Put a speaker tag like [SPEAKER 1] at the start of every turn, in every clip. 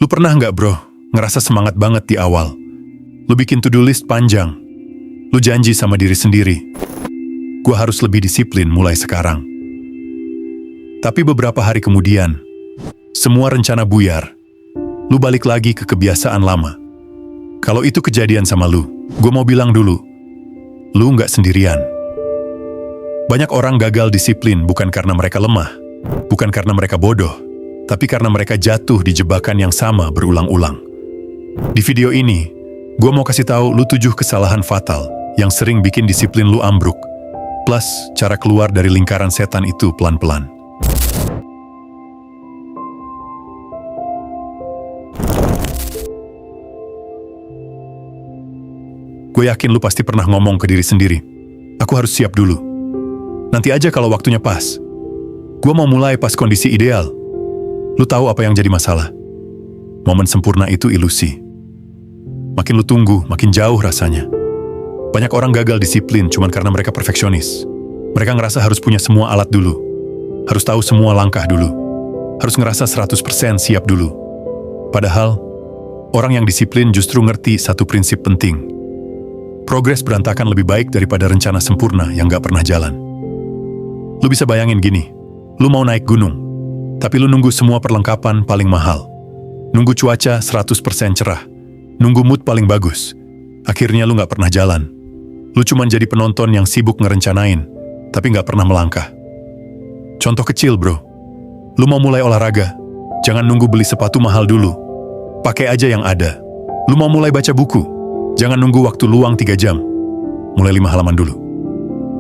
[SPEAKER 1] Lu pernah nggak bro, ngerasa semangat banget di awal? Lu bikin to-do list panjang. Lu janji sama diri sendiri, gua harus lebih disiplin mulai sekarang. Tapi beberapa hari kemudian, semua rencana buyar. Lu balik lagi ke kebiasaan lama. Kalau itu kejadian sama lu, gua mau bilang dulu, lu nggak sendirian. Banyak orang gagal disiplin bukan karena mereka lemah, bukan karena mereka bodoh, tapi karena mereka jatuh di jebakan yang sama berulang-ulang. Di video ini, gue mau kasih tahu lu 7 kesalahan fatal yang sering bikin disiplin lu ambruk, plus cara keluar dari lingkaran setan itu pelan-pelan. Gue yakin lu pasti pernah ngomong ke diri sendiri, aku harus siap dulu. Nanti aja kalau waktunya pas. Gue mau mulai pas kondisi ideal. Lu tahu apa yang jadi masalah? Momen sempurna itu ilusi. Makin lu tunggu, makin jauh rasanya. Banyak orang gagal disiplin cuman karena mereka perfeksionis. Mereka ngerasa harus punya semua alat dulu. Harus tahu semua langkah dulu. Harus ngerasa 100% siap dulu. Padahal, orang yang disiplin justru ngerti satu prinsip penting. Progres berantakan lebih baik daripada rencana sempurna yang gak pernah jalan. Lu bisa bayangin gini, lu mau naik gunung, tapi lu nunggu semua perlengkapan paling mahal. Nunggu cuaca 100% cerah. Nunggu mood paling bagus. Akhirnya lu gak pernah jalan. Lu cuman jadi penonton yang sibuk ngerencanain, tapi gak pernah melangkah. Contoh kecil bro. Lu mau mulai olahraga, jangan nunggu beli sepatu mahal dulu. Pakai aja yang ada. Lu mau mulai baca buku, jangan nunggu waktu luang 3 jam. Mulai 5 halaman dulu.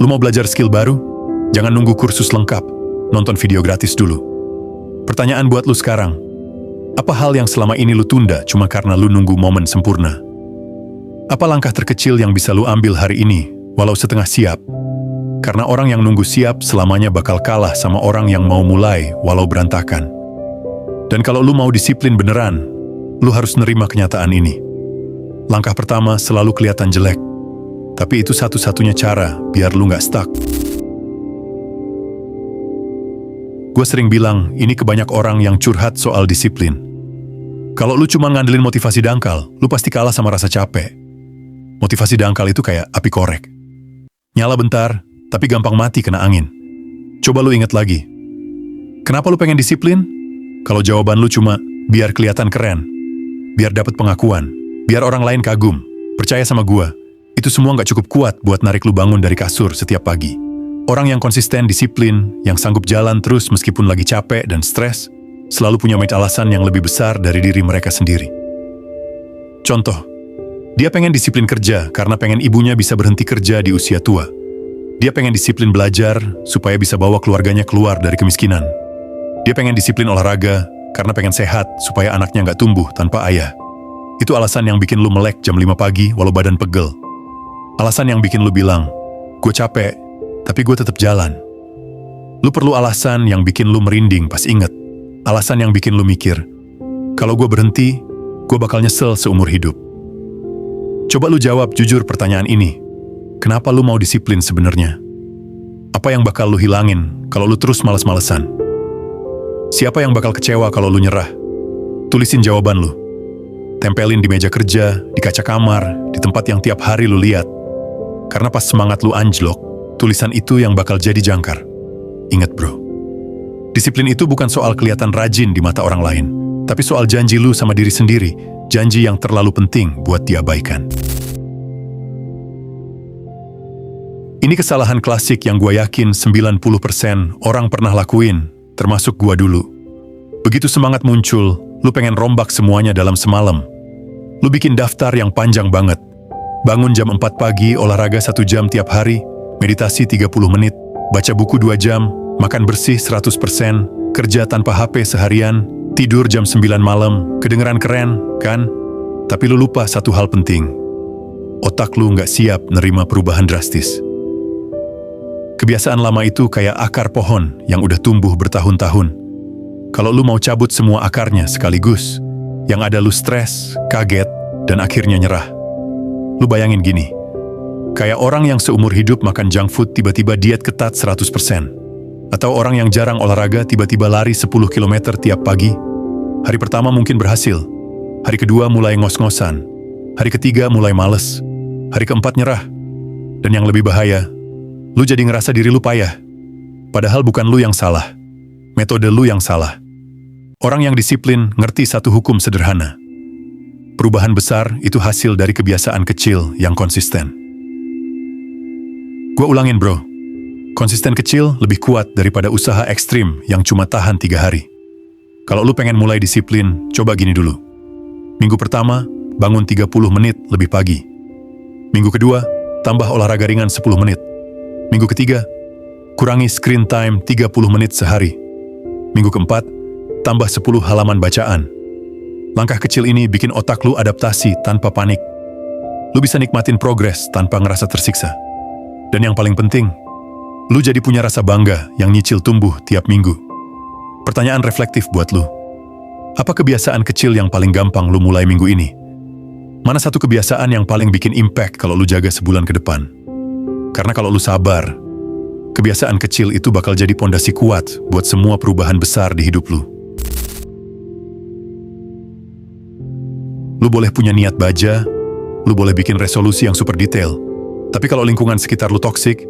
[SPEAKER 1] Lu mau belajar skill baru, jangan nunggu kursus lengkap. Nonton video gratis dulu. Pertanyaan buat lu sekarang, apa hal yang selama ini lu tunda cuma karena lu nunggu momen sempurna? Apa langkah terkecil yang bisa lu ambil hari ini, walau setengah siap? Karena orang yang nunggu siap selamanya bakal kalah sama orang yang mau mulai walau berantakan. Dan kalau lu mau disiplin beneran, lu harus nerima kenyataan ini. Langkah pertama selalu kelihatan jelek, tapi itu satu-satunya cara biar lu nggak stuck. Gue sering bilang, ini ke banyak orang yang curhat soal disiplin. Kalau lu cuma ngandelin motivasi dangkal, lu pasti kalah sama rasa capek. Motivasi dangkal itu kayak api korek. Nyala bentar, tapi gampang mati kena angin. Coba lu ingat lagi. Kenapa lu pengen disiplin? Kalau jawaban lu cuma, biar kelihatan keren, biar dapat pengakuan, biar orang lain kagum, percaya sama gue, itu semua nggak cukup kuat buat narik lu bangun dari kasur setiap pagi. Orang yang konsisten, disiplin, yang sanggup jalan terus meskipun lagi capek dan stres, selalu punya alasan yang lebih besar dari diri mereka sendiri. Contoh, dia pengen disiplin kerja karena pengen ibunya bisa berhenti kerja di usia tua. Dia pengen disiplin belajar supaya bisa bawa keluarganya keluar dari kemiskinan. Dia pengen disiplin olahraga karena pengen sehat supaya anaknya nggak tumbuh tanpa ayah. Itu alasan yang bikin lu melek jam 5 pagi walau badan pegel. Alasan yang bikin lu bilang, gue capek, tapi gue tetap jalan. Lu perlu alasan yang bikin lu merinding pas inget. Alasan yang bikin lu mikir, kalau gue berhenti, gue bakal nyesel seumur hidup. Coba lu jawab jujur pertanyaan ini. Kenapa lu mau disiplin sebenarnya? Apa yang bakal lu hilangin kalau lu terus males-malesan? Siapa yang bakal kecewa kalau lu nyerah? Tulisin jawaban lu. Tempelin di meja kerja, di kaca kamar, di tempat yang tiap hari lu lihat. Karena pas semangat lu anjlok, tulisan itu yang bakal jadi jangkar. Ingat bro, disiplin itu bukan soal kelihatan rajin di mata orang lain, tapi soal janji lu sama diri sendiri, janji yang terlalu penting buat diabaikan. Ini kesalahan klasik yang gue yakin 90% orang pernah lakuin, termasuk gue dulu. Begitu semangat muncul, lu pengen rombak semuanya dalam semalam. Lu bikin daftar yang panjang banget. Bangun jam 4 pagi, olahraga 1 jam tiap hari, meditasi 30 menit, baca buku 2 jam, makan bersih 100%, kerja tanpa HP seharian, tidur jam 9 malam, kedengeran keren, kan? Tapi lu lupa satu hal penting. Otak lu nggak siap nerima perubahan drastis. Kebiasaan lama itu kayak akar pohon yang udah tumbuh bertahun-tahun. Kalau lu mau cabut semua akarnya sekaligus, yang ada lu stres, kaget, dan akhirnya nyerah. Lu bayangin gini, kayak orang yang seumur hidup makan junk food tiba-tiba diet ketat 100%. Atau orang yang jarang olahraga tiba-tiba lari 10 km tiap pagi. Hari pertama mungkin berhasil. Hari kedua mulai ngos-ngosan. Hari ketiga mulai males. Hari keempat nyerah. Dan yang lebih bahaya, lu jadi ngerasa diri lu payah. Padahal bukan lu yang salah. Metode lu yang salah. Orang yang disiplin ngerti satu hukum sederhana. Perubahan besar itu hasil dari kebiasaan kecil yang konsisten. Gua ulangin bro. Konsisten kecil lebih kuat daripada usaha ekstrim yang cuma tahan 3 hari. Kalau lu pengen mulai disiplin, coba gini dulu. Minggu pertama, bangun 30 menit lebih pagi. Minggu kedua, tambah olahraga ringan 10 menit. Minggu ketiga, kurangi screen time 30 menit sehari. Minggu keempat, tambah 10 halaman bacaan. Langkah kecil ini bikin otak lu adaptasi tanpa panik. Lu bisa nikmatin progres tanpa ngerasa tersiksa. Dan yang paling penting, lu jadi punya rasa bangga yang nyicil tumbuh tiap minggu. Pertanyaan reflektif buat lu. Apa kebiasaan kecil yang paling gampang lu mulai minggu ini? Mana satu kebiasaan yang paling bikin impact kalau lu jaga sebulan ke depan? Karena kalau lu sabar, kebiasaan kecil itu bakal jadi pondasi kuat buat semua perubahan besar di hidup lu. Lu boleh punya niat baja, lu boleh bikin resolusi yang super detail. Tapi kalau lingkungan sekitar lu toksik,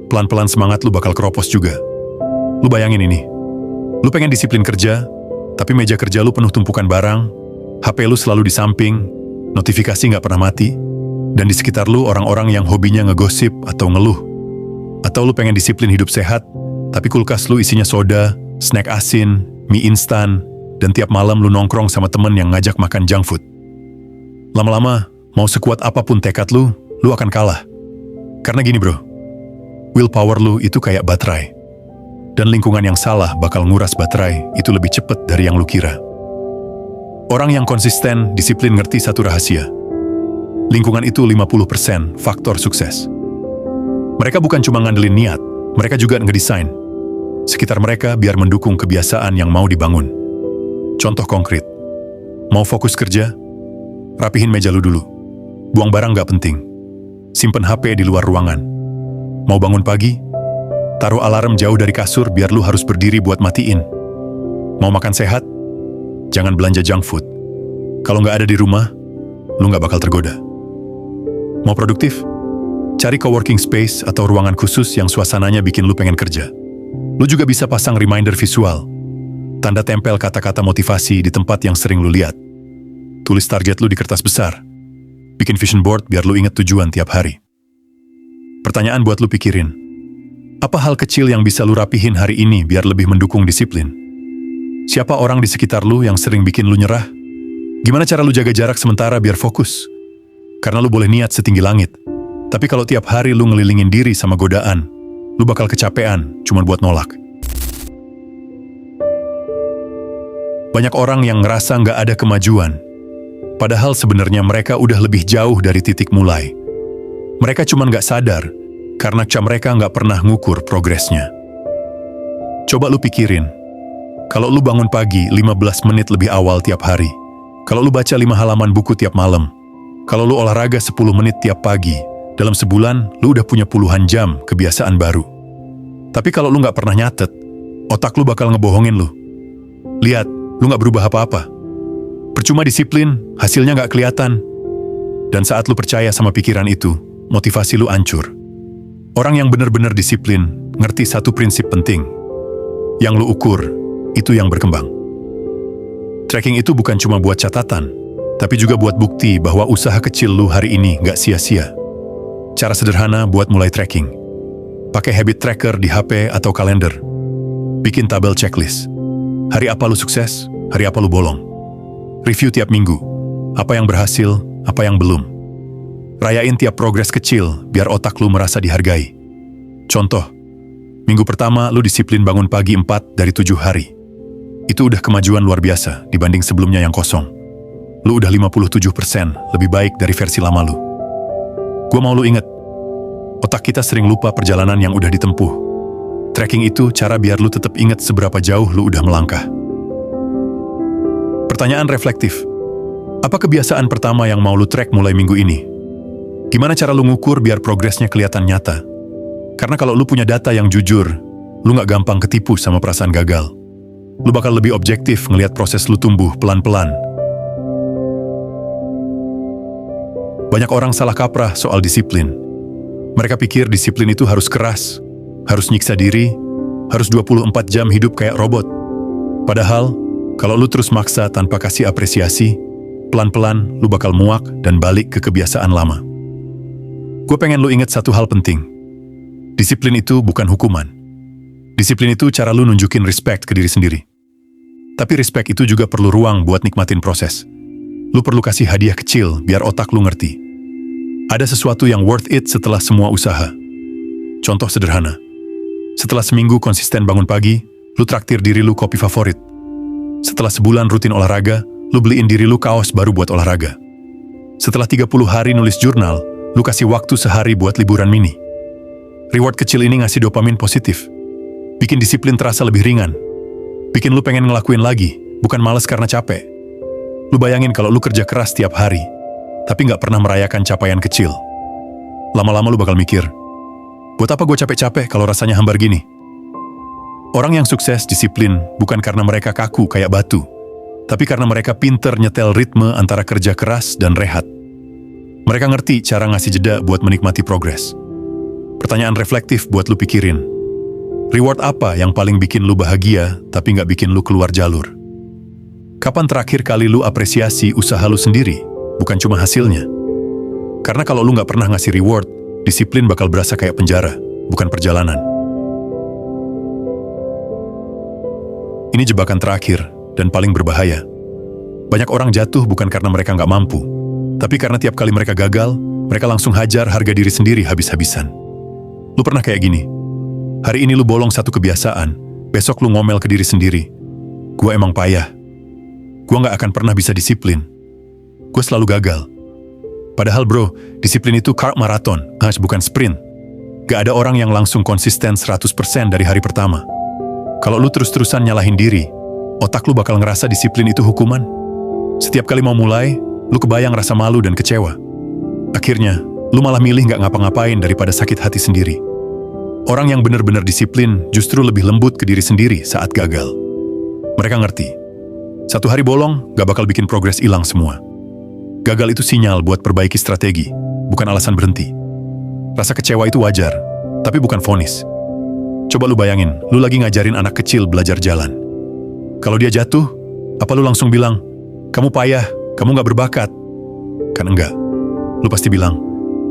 [SPEAKER 1] pelan-pelan semangat lu bakal keropos juga. Lu bayangin ini. Lu pengen disiplin kerja, tapi meja kerja lu penuh tumpukan barang, HP lu selalu di samping, notifikasi nggak pernah mati, dan di sekitar lu orang-orang yang hobinya ngegosip atau ngeluh. Atau lu pengen disiplin hidup sehat, tapi kulkas lu isinya soda, snack asin, mie instan, dan tiap malam lu nongkrong sama temen yang ngajak makan junk food. Lama-lama, mau sekuat apapun tekad lu akan kalah. Karena gini bro, willpower lu itu kayak baterai. Dan lingkungan yang salah bakal nguras baterai itu lebih cepat dari yang lu kira. Orang yang konsisten, disiplin ngerti satu rahasia. Lingkungan itu 50% faktor sukses. Mereka bukan cuma ngandelin niat, mereka juga ngedesain sekitar mereka biar mendukung kebiasaan yang mau dibangun. Contoh konkret, mau fokus kerja? Rapihin meja lu dulu. Buang barang nggak penting. Simpen HP di luar ruangan. Mau bangun pagi? Taruh alarm jauh dari kasur biar lu harus berdiri buat matiin. Mau makan sehat? Jangan belanja junk food. Kalau nggak ada di rumah, lu nggak bakal tergoda. Mau produktif? Cari coworking space atau ruangan khusus yang suasananya bikin lu pengen kerja. Lu juga bisa pasang reminder visual. Tanda tempel kata-kata motivasi di tempat yang sering lu lihat. Tulis target lu di kertas besar. Bikin vision board biar lu inget tujuan tiap hari. Pertanyaan buat lu pikirin. Apa hal kecil yang bisa lu rapihin hari ini biar lebih mendukung disiplin? Siapa orang di sekitar lu yang sering bikin lu nyerah? Gimana cara lu jaga jarak sementara biar fokus? Karena lu boleh niat setinggi langit. Tapi kalau tiap hari lu ngelilingin diri sama godaan, lu bakal kecapean cuma buat nolak. Banyak orang yang ngerasa nggak ada kemajuan. Padahal sebenarnya mereka udah lebih jauh dari titik mulai. Mereka cuma nggak sadar, karena mereka nggak pernah ngukur progresnya. Coba lu pikirin, kalau lu bangun pagi 15 menit lebih awal tiap hari, kalau lu baca 5 halaman buku tiap malam, kalau lu olahraga 10 menit tiap pagi, dalam sebulan lu udah punya puluhan jam kebiasaan baru. Tapi kalau lu nggak pernah nyatet, otak lu bakal ngebohongin lu. Lihat, lu nggak berubah apa-apa. Percuma disiplin, hasilnya nggak kelihatan. Dan saat lu percaya sama pikiran itu, motivasi lu hancur. Orang yang benar-benar disiplin, ngerti satu prinsip penting. Yang lu ukur, itu yang berkembang. Tracking itu bukan cuma buat catatan, tapi juga buat bukti bahwa usaha kecil lu hari ini nggak sia-sia. Cara sederhana buat mulai tracking. Pakai habit tracker di HP atau kalender. Bikin tabel checklist. Hari apa lu sukses, hari apa lu bolong. Review tiap minggu. Apa yang berhasil, apa yang belum. Rayain tiap progres kecil biar otak lu merasa dihargai. Contoh, minggu pertama lu disiplin bangun pagi 4 dari 7 hari. Itu udah kemajuan luar biasa dibanding sebelumnya yang kosong. Lu udah 57% lebih baik dari versi lama lu. Gua mau lu inget, otak kita sering lupa perjalanan yang udah ditempuh. Tracking itu cara biar lu tetap inget seberapa jauh lu udah melangkah. Pertanyaan reflektif. Apa kebiasaan pertama yang mau lu track mulai minggu ini? Gimana cara lu ngukur biar progresnya kelihatan nyata? Karena kalau lu punya data yang jujur, lu nggak gampang ketipu sama perasaan gagal. Lu bakal lebih objektif ngelihat proses lu tumbuh pelan-pelan. Banyak orang salah kaprah soal disiplin. Mereka pikir disiplin itu harus keras, harus nyiksa diri, harus 24 jam hidup kayak robot. Padahal, kalau lu terus maksa tanpa kasih apresiasi, pelan-pelan lu bakal muak dan balik ke kebiasaan lama. Gue pengen lu ingat satu hal penting. Disiplin itu bukan hukuman. Disiplin itu cara lu nunjukin respect ke diri sendiri. Tapi respect itu juga perlu ruang buat nikmatin proses. Lu perlu kasih hadiah kecil biar otak lu ngerti. Ada sesuatu yang worth it setelah semua usaha. Contoh sederhana. Setelah seminggu konsisten bangun pagi, lu traktir diri lu kopi favorit. Setelah sebulan rutin olahraga, lu beliin diri lu kaos baru buat olahraga. Setelah 30 hari nulis jurnal, lu kasih waktu sehari buat liburan mini. Reward kecil ini ngasih dopamin positif. Bikin disiplin terasa lebih ringan. Bikin lu pengen ngelakuin lagi, bukan malas karena capek. Lu bayangin kalau lu kerja keras tiap hari, tapi nggak pernah merayakan capaian kecil. Lama-lama lu bakal mikir, buat apa gue capek-capek kalau rasanya hambar gini? Orang yang sukses disiplin bukan karena mereka kaku kayak batu, tapi karena mereka pinter nyetel ritme antara kerja keras dan rehat. Mereka ngerti cara ngasih jeda buat menikmati progres. Pertanyaan reflektif buat lu pikirin. Reward apa yang paling bikin lu bahagia, tapi nggak bikin lu keluar jalur? Kapan terakhir kali lu apresiasi usaha lu sendiri, bukan cuma hasilnya? Karena kalau lu nggak pernah ngasih reward, disiplin bakal berasa kayak penjara, bukan perjalanan. Ini jebakan terakhir, dan paling berbahaya. Banyak orang jatuh bukan karena mereka nggak mampu, tapi karena tiap kali mereka gagal, mereka langsung hajar harga diri sendiri habis-habisan. Lu pernah kayak gini? Hari ini lu bolong satu kebiasaan, besok lu ngomel ke diri sendiri. Gua emang payah. Gua nggak akan pernah bisa disiplin. Gua selalu gagal. Padahal bro, disiplin itu marathon, bukan sprint. Gak ada orang yang langsung konsisten 100% dari hari pertama. Kalau lu terus-terusan nyalahin diri, otak lu bakal ngerasa disiplin itu hukuman. Setiap kali mau mulai, lu kebayang rasa malu dan kecewa. Akhirnya, lu malah milih nggak ngapa-ngapain daripada sakit hati sendiri. Orang yang benar-benar disiplin justru lebih lembut ke diri sendiri saat gagal. Mereka ngerti, satu hari bolong gak bakal bikin progres hilang semua. Gagal itu sinyal buat perbaiki strategi, bukan alasan berhenti. Rasa kecewa itu wajar, tapi bukan vonis. Coba lu bayangin, lu lagi ngajarin anak kecil belajar jalan. Kalau dia jatuh, apa lu langsung bilang, kamu payah, kamu gak berbakat? Kan enggak. Lu pasti bilang,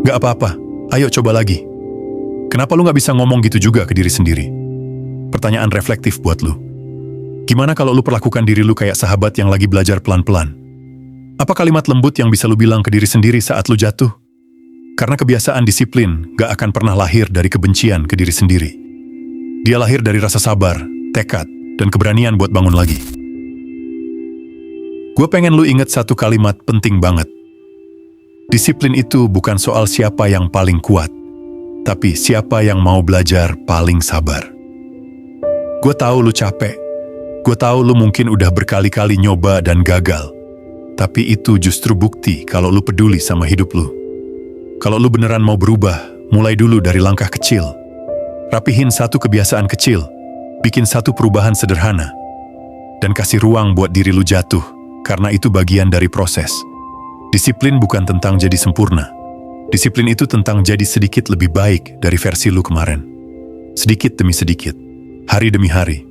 [SPEAKER 1] gak apa-apa, ayo coba lagi. Kenapa lu gak bisa ngomong gitu juga ke diri sendiri? Pertanyaan reflektif buat lu. Gimana kalau lu perlakukan diri lu kayak sahabat yang lagi belajar pelan-pelan? Apa kalimat lembut yang bisa lu bilang ke diri sendiri saat lu jatuh? Karena kebiasaan disiplin gak akan pernah lahir dari kebencian ke diri sendiri. Dia lahir dari rasa sabar, tekad, dan keberanian buat bangun lagi. Gue pengen lu inget satu kalimat penting banget. Disiplin itu bukan soal siapa yang paling kuat, tapi siapa yang mau belajar paling sabar. Gue tahu lu capek. Gue tahu lu mungkin udah berkali-kali nyoba dan gagal. Tapi itu justru bukti kalau lu peduli sama hidup lu. Kalau lu beneran mau berubah, mulai dulu dari langkah kecil. Rapihin satu kebiasaan kecil. Bikin satu perubahan sederhana. Dan kasih ruang buat diri lu jatuh, karena itu bagian dari proses. Disiplin bukan tentang jadi sempurna. Disiplin itu tentang jadi sedikit lebih baik dari versi lu kemarin. Sedikit demi sedikit, hari demi hari.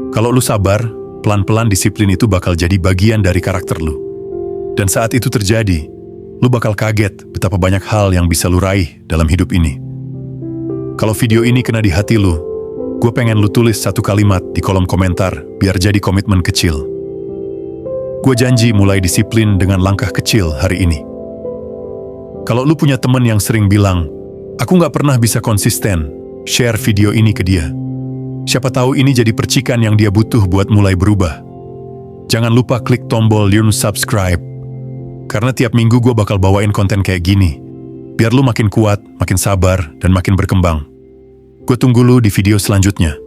[SPEAKER 1] Kalau lu sabar, pelan-pelan disiplin itu bakal jadi bagian dari karakter lu. Dan saat itu terjadi, lu bakal kaget betapa banyak hal yang bisa lu raih dalam hidup ini. Kalau video ini kena di hati lu, gue pengen lu tulis satu kalimat di kolom komentar biar jadi komitmen kecil. Gue janji mulai disiplin dengan langkah kecil hari ini. Kalau lu punya temen yang sering bilang, aku nggak pernah bisa konsisten, share video ini ke dia. Siapa tahu ini jadi percikan yang dia butuh buat mulai berubah. Jangan lupa klik tombol subscribe. Karena tiap minggu gue bakal bawain konten kayak gini. Biar lu makin kuat, makin sabar, dan makin berkembang. Gue tunggu lu di video selanjutnya.